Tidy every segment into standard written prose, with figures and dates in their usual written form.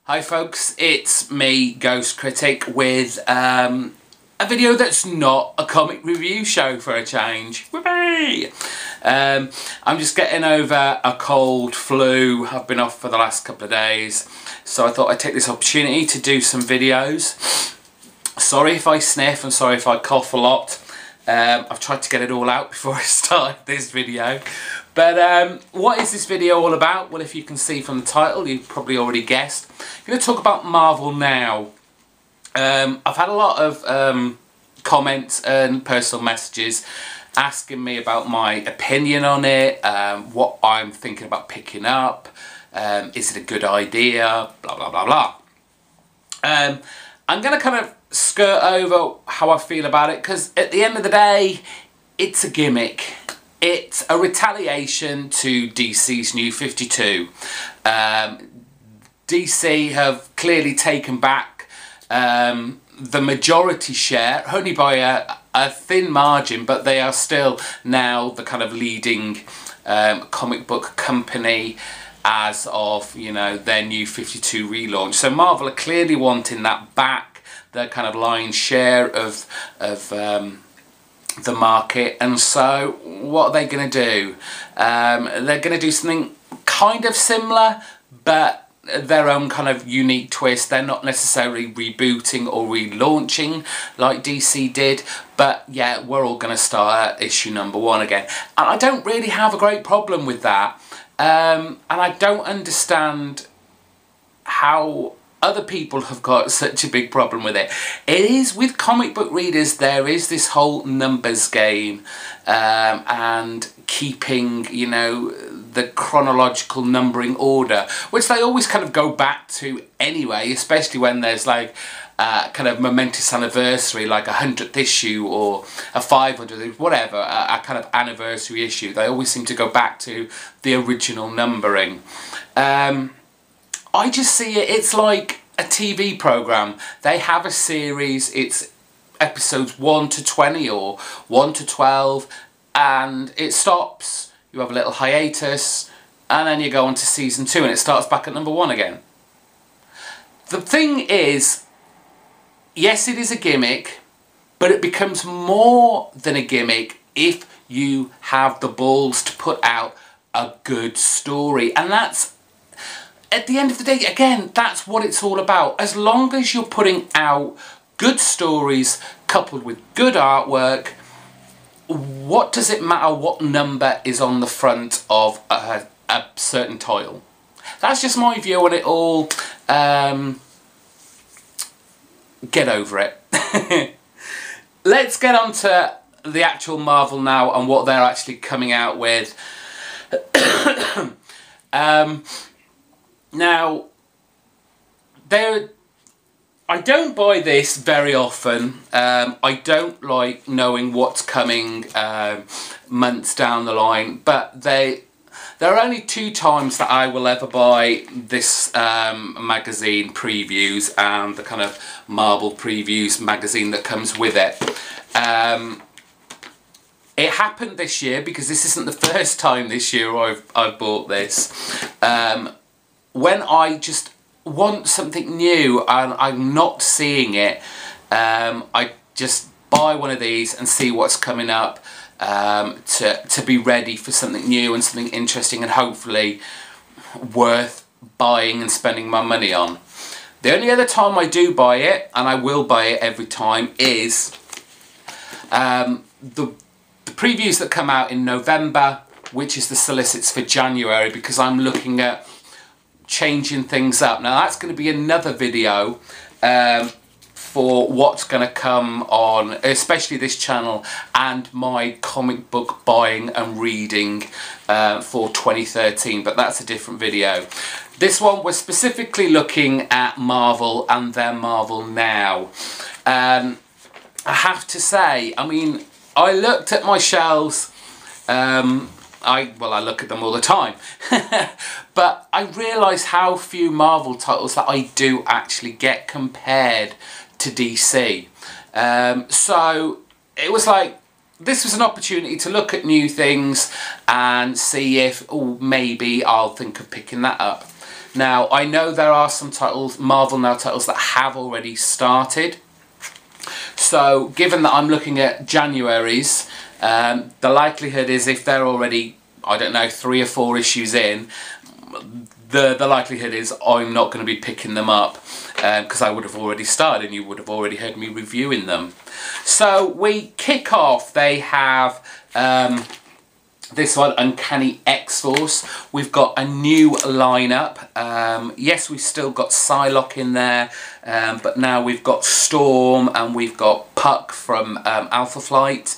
Hi folks, it's me, GhostCritic, with a video that's not a comic review show for a change. Whoopee! I'm just getting over a cold, flu. I've been off for the last couple of days, so I thought I'd take this opportunity to do some videos. Sorry if I sniff and sorry if I cough a lot. I've tried to get it all out before I started this video. But what is this video all about? Well, if you can see from the title, you've probably already guessed. I'm going to talk about Marvel now. I've had a lot of comments and personal messages asking me about my opinion on it, what I'm thinking about picking up, is it a good idea, blah, blah, blah, blah. I'm going to kind of skirt over how I feel about it, because at the end of the day, it's a gimmick. It's a retaliation to DC's New 52. DC have clearly taken back the majority share, only by a thin margin, but they are still now the kind of leading comic book company as of, you know, their New 52 relaunch. So Marvel are clearly wanting that back, their kind of lion's share of the market. And so what are they going to do? They're going to do something kind of similar, but their own kind of unique twist. They're not necessarily rebooting or relaunching like DC did, but yeah, we're all going to start at issue #1 again. And I don't really have a great problem with that, and I don't understand how other people have got such a big problem with it. It is, with comic book readers, there is this whole numbers game and keeping, you know, the chronological numbering order, which they always kind of go back to anyway, especially when there's like kind of momentous anniversary, like a 100th issue or a 500th, whatever, a kind of anniversary issue. They always seem to go back to the original numbering. I just see it, it's like a TV programme. They have a series, it's episodes 1 to 20 or 1 to 12, and it stops, you have a little hiatus, and then you go on to season 2 and it starts back at #1 again. The thing is, yes, it is a gimmick, but it becomes more than a gimmick if you have the balls to put out a good story. And that's, at the end of the day, again, that's what it's all about. As long as you're putting out good stories coupled with good artwork, what does it matter what number is on the front of a certain title? That's just my view on it all. Get over it. Let's get on to the actual Marvel now and what they're actually coming out with. Now, I don't buy this very often. I don't like knowing what's coming months down the line, but there are only 2 times that I will ever buy this magazine previews and the kind of Marvel previews magazine that comes with it. It happened this year, because this isn't the first time this year I've bought this. When I just want something new and I'm not seeing it, I just buy one of these and see what's coming up, to be ready for something new and something interesting and hopefully worth buying and spending my money on. The only other time I do buy it, and I will buy it every time, is the previews that come out in November, which is the solicits for January, because I'm looking at changing things up. Now that's going to be another video for what's going to come on, especially this channel and my comic book buying and reading for 2013, but that's a different video. This one, we're specifically looking at Marvel and their Marvel Now. I have to say, I mean, I looked at my shelves, I look at them all the time, but I realise how few Marvel titles that I do actually get compared to DC. So it was like, this was an opportunity to look at new things and see if, oh, maybe I'll think of picking that up. Now, I know there are some titles, Marvel Now titles, that have already started. So, given that I'm looking at January's, the likelihood is if they're already, I don't know, 3 or 4 issues in, the likelihood is I'm not going to be picking them up because I would have already started and you would have already heard me reviewing them. So we kick off. They have this one, Uncanny XForce. We've got a new lineup. Yes, we've still got Psylocke in there, but now we've got Storm and we've got Puck from Alpha Flight.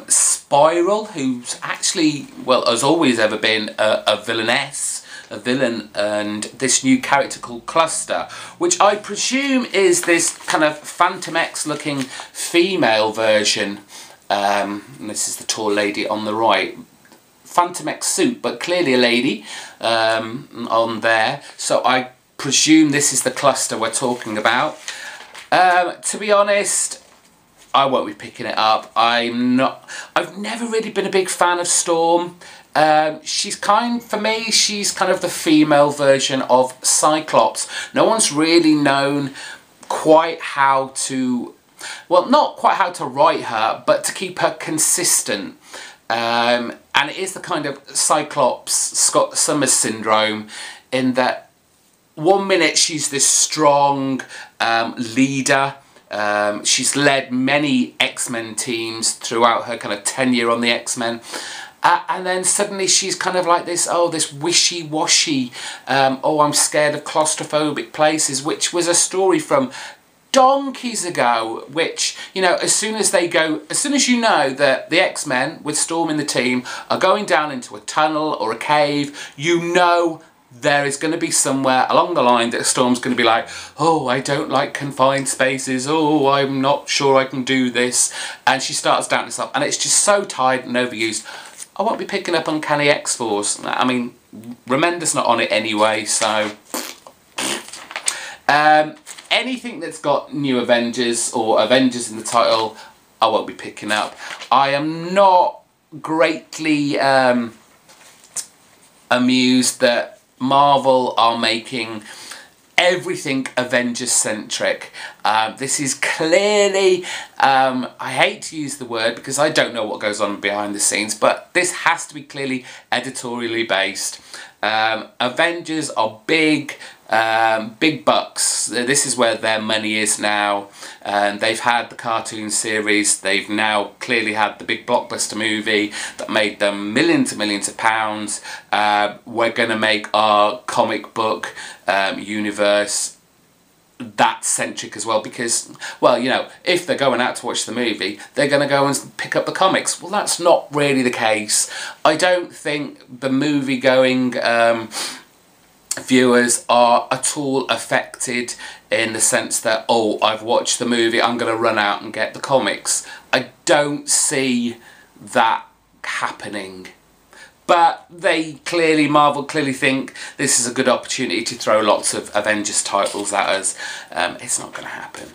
Spiral, who's actually, well, has always ever been a villain, and this new character called Cluster, which I presume is this kind of Phantom X looking female version. And this is the tall lady on the right. Phantom X suit, but clearly a lady on there. So I presume this is the Cluster we're talking about. To be honest, I won't be picking it up. I've never really been a big fan of Storm. For me, she's kind of the female version of Cyclops. No one's really known quite how to, well, not quite how to write her, but to keep her consistent. And it is the kind of Cyclops Scott Summers syndrome, in that 1 minute she's this strong leader. She's led many X-Men teams throughout her kind of tenure on the X-Men. And then suddenly she's kind of like this, this wishy-washy, I'm scared of claustrophobic places, which was a story from donkeys ago, which, you know, as soon as you know that the X-Men, with Storm in the team, are going down into a tunnel or a cave, you know there is going to be somewhere along the line that Storm's going to be like, oh, I don't like confined spaces, oh, I'm not sure I can do this, and she starts doubting herself, and it's just so tired and overused. I won't be picking up Uncanny X-Force. I mean, Remender's not on it anyway, so... anything that's got New Avengers or Avengers in the title, I won't be picking up. I am not greatly amused that Marvel are making everything Avengers-centric. This is clearly, I hate to use the word because I don't know what goes on behind the scenes, but this has to be clearly editorially based. Avengers are big bucks. This is where their money is now. They've had the cartoon series. They've now clearly had the big blockbuster movie that made them millions and millions of pounds. We're going to make our comic book universe that centric as well, because, well, you know, if they're going out to watch the movie, they're going to go and pick up the comics. Well, that's not really the case. I don't think the movie going viewers are at all affected in the sense that, oh, I've watched the movie, I'm going to run out and get the comics. I don't see that happening. But Marvel clearly think this is a good opportunity to throw lots of Avengers titles at us. It's not going to happen.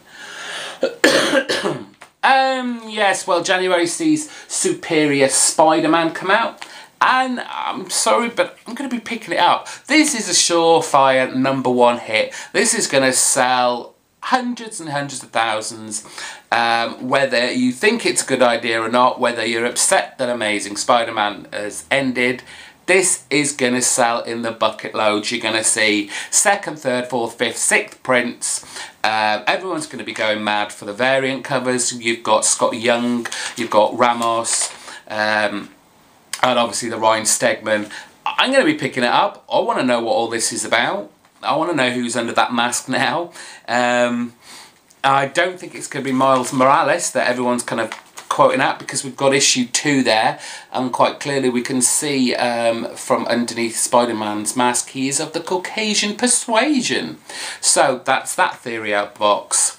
Yes, well, January sees Superior Spider-Man come out. And I'm sorry, but I'm going to be picking it up. This is a surefire #1 hit. This is going to sell hundreds and hundreds of thousands. Whether you think it's a good idea or not, whether you're upset that Amazing Spider-Man has ended, this is going to sell in the bucket loads. You're going to see 2nd, 3rd, 4th, 5th, 6th prints. Everyone's going to be going mad for the variant covers. You've got Scott Young, you've got Ramos, and obviously the Ryan Stegman. I'm going to be picking it up. I want to know what all this is about. I want to know who's under that mask now. I don't think it's going to be Miles Morales that everyone's kind of quoting at, because we've got issue 2 there, and quite clearly we can see from underneath Spider-Man's mask he is of the Caucasian persuasion. So that's that theory out box.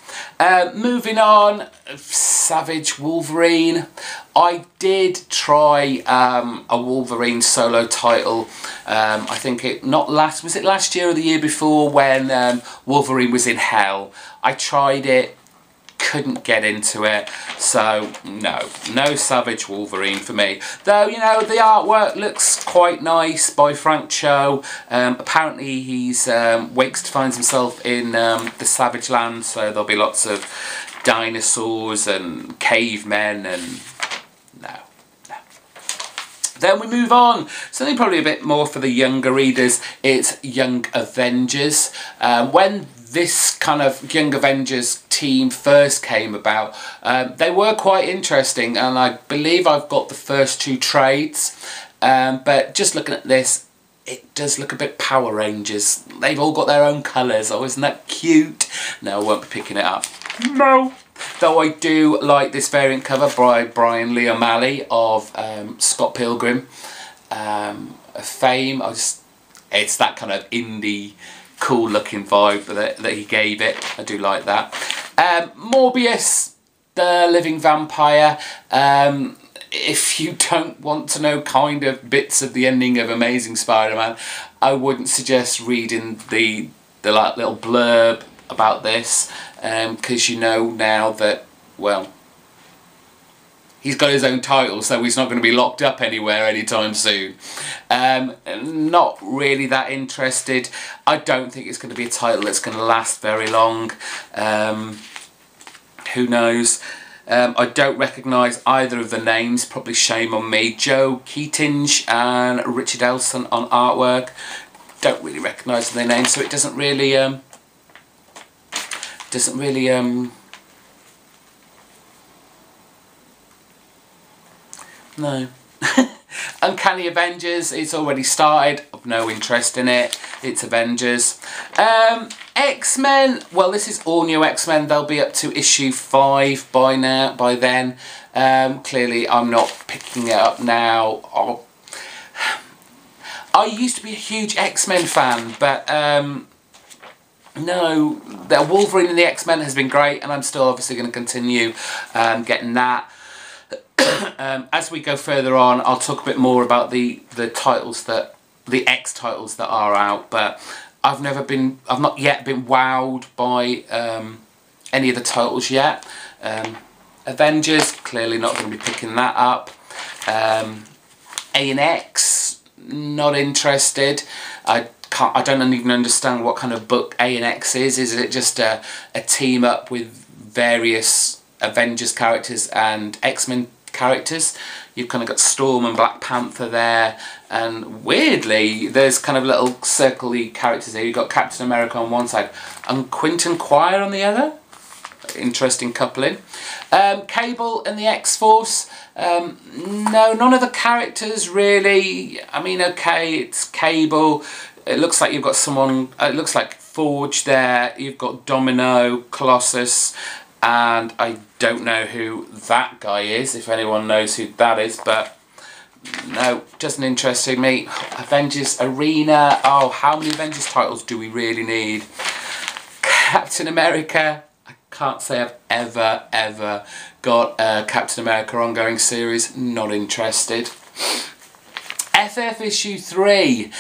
Moving on, Savage Wolverine. I did try a Wolverine solo title. I think was it last year or the year before, when Wolverine was in hell. I tried it, couldn't get into it. So no Savage Wolverine for me. Though, you know, the artwork looks quite nice by Frank Cho. Apparently he's wakes to find himself in the Savage Land, so there'll be lots of dinosaurs and cavemen and no. Then we move on, something probably a bit more for the younger readers. It's Young Avengers. When this kind of Young Avengers team first came about, they were quite interesting, and I believe I've got the first 2 trades. But just looking at this, it does look a bit Power Rangers. They've all got their own colours. Oh, isn't that cute? No, I won't be picking it up. No. Though I do like this variant cover by Brian Lee O'Malley of Scott Pilgrim of fame. It's that kind of indie, cool looking vibe that he gave it. I do like that. Morbius, the living vampire. If you don't want to know kind of bits of the ending of Amazing Spider-Man, I wouldn't suggest reading the like little blurb about this, because you know now that, well, he's got his own title, so he's not going to be locked up anywhere anytime soon. Not really that interested. I don't think it's going to be a title that's going to last very long. Who knows? I don't recognise either of the names, probably shame on me. Joe Keatinge and Richard Elson on artwork. Don't really recognise their names, so it doesn't really no. Uncanny Avengers, it's already started. I've no interest in it. It's Avengers. X-Men, well, this is all new X-Men. They'll be up to issue 5 by then. Clearly I'm not picking it up now. I used to be a huge X-Men fan, but no, the Wolverine and the X-Men has been great, and I'm still obviously going to continue getting that. As we go further on, I'll talk a bit more about the titles that, the X titles that are out, but I've not yet been wowed by any of the titles yet. Avengers, clearly not going to be picking that up. A&X, not interested. I don't even understand what kind of book A&X is. Is it just a team up with various Avengers characters and X-Men characters? You've kind of got Storm and Black Panther there, and weirdly there's kind of little circle-y characters here. You've got Captain America on one side and Quentin Quire on the other. Interesting coupling. Cable and the X-Force. No, none of the characters really. I mean, okay, it's Cable. It looks like you've got someone, it looks like Forge there. You've got Domino, Colossus, and I don't know who that guy is, if anyone knows who that is, but no, doesn't interest me. Avengers Arena. Oh, how many Avengers titles do we really need? Captain America. I can't say I've ever got a Captain America ongoing series. Not interested. FF issue 3.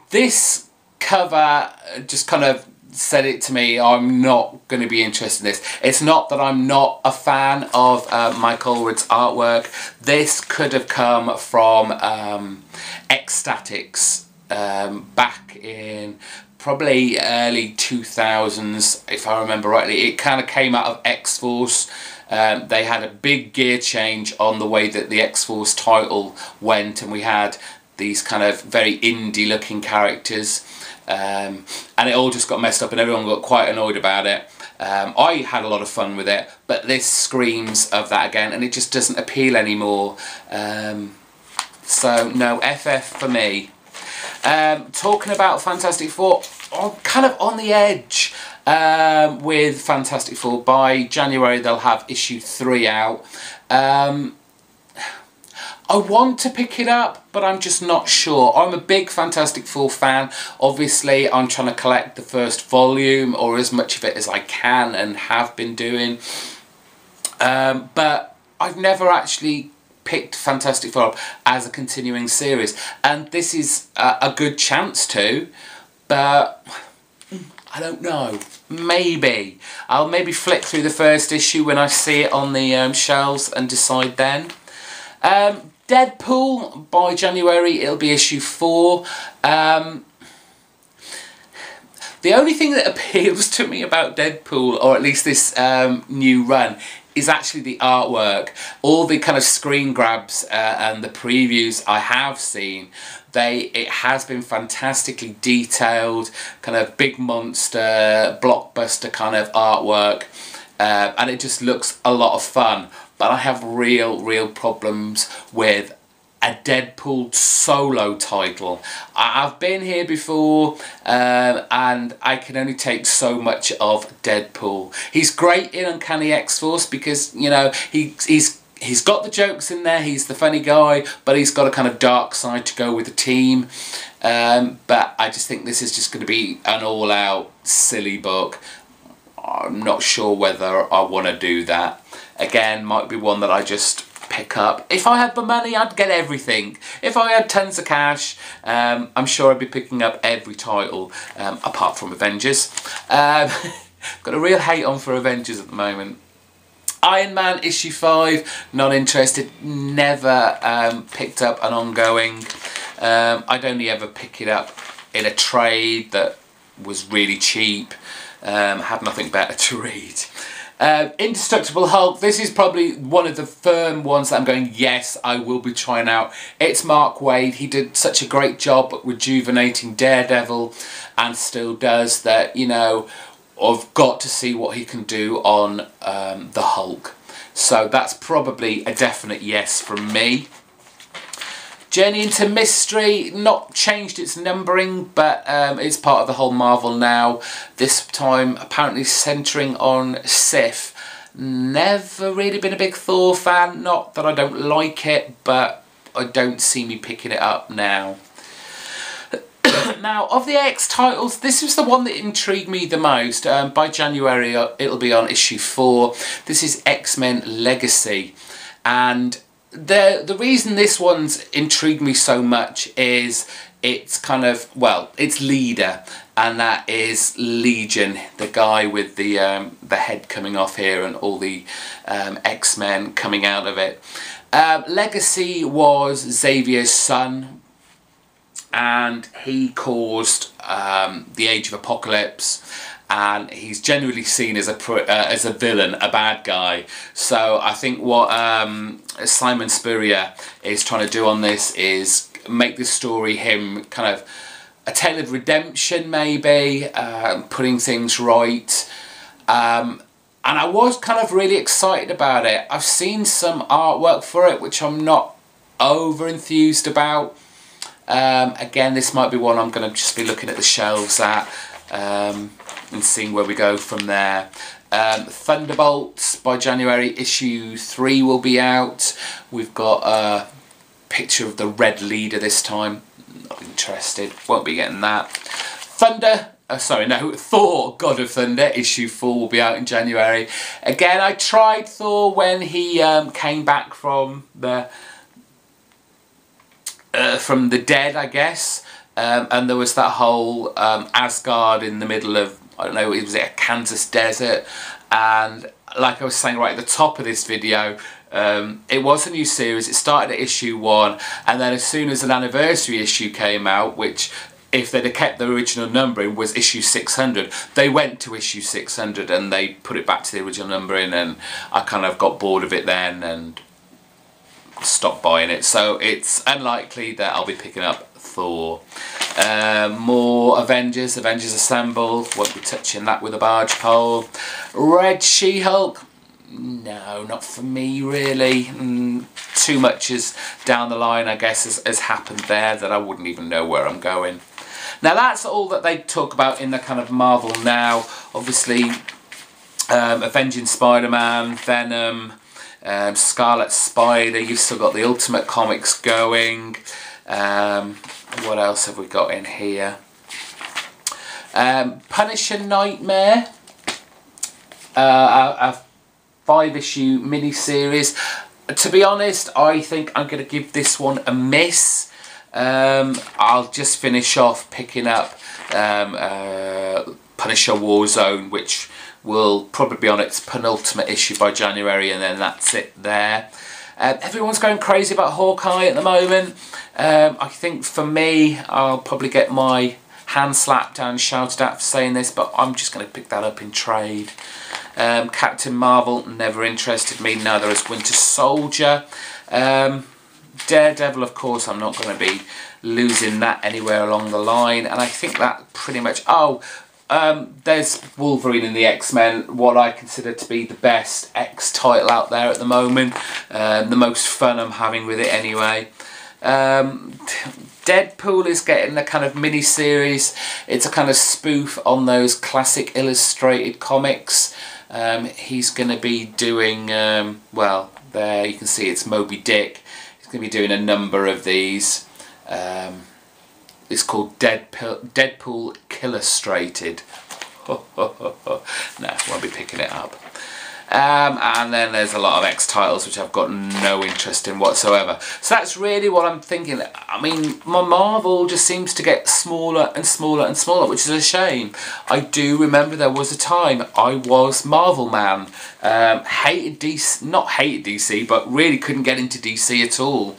This cover just kind of said it to me. I'm not going to be interested in this. It's not that I'm not a fan of Mike Allred's artwork. This could have come from X-Statix back in probably early 2000s, if I remember rightly. It kind of came out of X-Force. They had a big gear change on the way that the X-Force title went, and we had these kind of very indie looking characters, and it all just got messed up and everyone got quite annoyed about it. I had a lot of fun with it, but this screams of that again, and it just doesn't appeal anymore. So no, FF for me. Talking about Fantastic Four, I'm kind of on the edge with Fantastic Four. By January they'll have issue 3 out. I want to pick it up, but I'm just not sure. I'm a big Fantastic Four fan. Obviously, I'm trying to collect the first volume, or as much of it as I can, and have been doing. But I've never actually picked Fantastic Four up as a continuing series. And this is a good chance to, but I don't know. Maybe. I'll maybe flick through the first issue when I see it on the shelves and decide then. Deadpool, by January, it'll be issue 4. The only thing that appeals to me about Deadpool, or at least this new run, is actually the artwork. All the kind of screen grabs and the previews I have seen, it has been fantastically detailed, kind of big monster, blockbuster kind of artwork, and it just looks a lot of fun. But I have real problems with a Deadpool solo title. I've been here before, and I can only take so much of Deadpool. He's great in Uncanny XForce because, you know, he's got the jokes in there, he's the funny guy, but he's got a kind of dark side to go with the team. But I just think this is just going to be an all-out silly book. I'm not sure whether I want to do that. Again, might be one that I just pick up. If I had the money, I'd get everything. If I had tons of cash, I'm sure I'd be picking up every title, apart from Avengers. Got a real hate on for Avengers at the moment. Iron Man issue 5, not interested. Never picked up an ongoing. I'd only ever pick it up in a trade that was really cheap. Had nothing better to read. Indestructible Hulk, this is probably one of the firm ones that I'm going, yes, I will be trying out. It's Mark Waid. He did such a great job at rejuvenating Daredevil, and still does, that, you know, I've got to see what he can do on the Hulk. So that's probably a definite yes from me. Journey into Mystery, not changed its numbering, but it's part of the whole Marvel now. This time apparently centering on Sif. Never really been a big Thor fan, not that I don't like it, but I don't see me picking it up now. Now, of the X titles, this was the one that intrigued me the most. By January, it'll be on issue 4. This is XMen Legacy, and the reason this one's intrigued me so much is it's kind of, well, it's Leader, and that is Legion, the guy with the head coming off here and all the X-Men coming out of it. Legacy was Xavier's son, and he caused the Age of Apocalypse, and he's generally seen as a villain, a bad guy. So I think what Simon Spurrier is trying to do on this is make this story him kind of a tale of redemption, maybe, putting things right. And I was kind of really excited about it. I've seen some artwork for it, which I'm not over enthused about. Again, this might be one I'm going to just be looking at the shelves at, and seeing where we go from there. Thunderbolts, by January, issue 3 will be out. We've got a picture of the Red Leader this time. Not interested, won't be getting that. Thor, God of Thunder, issue 4 will be out in January. Again, I tried Thor when he came back from the dead, I guess. And there was that whole Asgard in the middle of, I don't know, was it a Kansas desert? And like I was saying right at the top of this video, it was a new series. It started at issue 1, and then as soon as an anniversary issue came out, which, if they'd have kept the original numbering, was issue 600, they went to issue 600 and they put it back to the original numbering, and I kind of got bored of it then and stopped buying it. So it's unlikely that I'll be picking up Thor. More Avengers Assemble, won't be touching that with a barge pole. Red She-Hulk, no, not for me really. Too much is down the line, I guess, has happened there that I wouldn't even know where I'm going. Now that's all that they talk about in the kind of Marvel now. Obviously, Avenging Spider-Man, Venom, Scarlet Spider, you've still got the Ultimate Comics going. What else have we got in here? Punisher Nightmare, a 5-issue mini-series. To be honest, I think I'm going to give this one a miss. I'll just finish off picking up Punisher Punisher Warzone, which will probably be on its penultimate issue by January, and then that's it there. Everyone's going crazy about Hawkeye at the moment. I think for me, I'll probably get my hand slapped and shouted at for saying this, but I'm just going to pick that up in trade. Captain Marvel never interested me, neither has Winter Soldier. Daredevil, of course, I'm not going to be losing that anywhere along the line, and I think that pretty much... there's Wolverine and the X-Men, what I consider to be the best X title out there at the moment. The most fun I'm having with it anyway. Deadpool is getting a kind of mini-series. It's a kind of spoof on those classic illustrated comics. He's going to be doing, well, there you can see it's Moby Dick. He's going to be doing a number of these. It's called Deadpool Illustrated. No, won't be picking it up. And then there's a lot of X titles which I've got no interest in whatsoever. So that's really what I'm thinking. I mean, my Marvel just seems to get smaller and smaller and smaller, which is a shame. I do remember there was a time I was Marvel man. Hated DC, not hated DC, but really couldn't get into DC at all.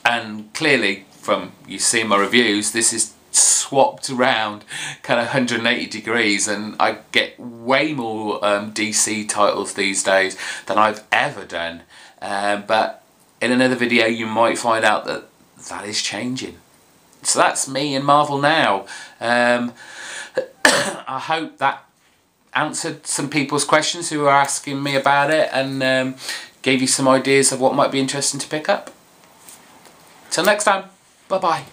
And clearly, from you see my reviews, this is swapped around kind of 180 degrees, and I get way more DC titles these days than I've ever done. But in another video you might find out that that is changing. So that's me in Marvel now. I hope that answered some people's questions who were asking me about it, and gave you some ideas of what might be interesting to pick up. Till next time, bye bye.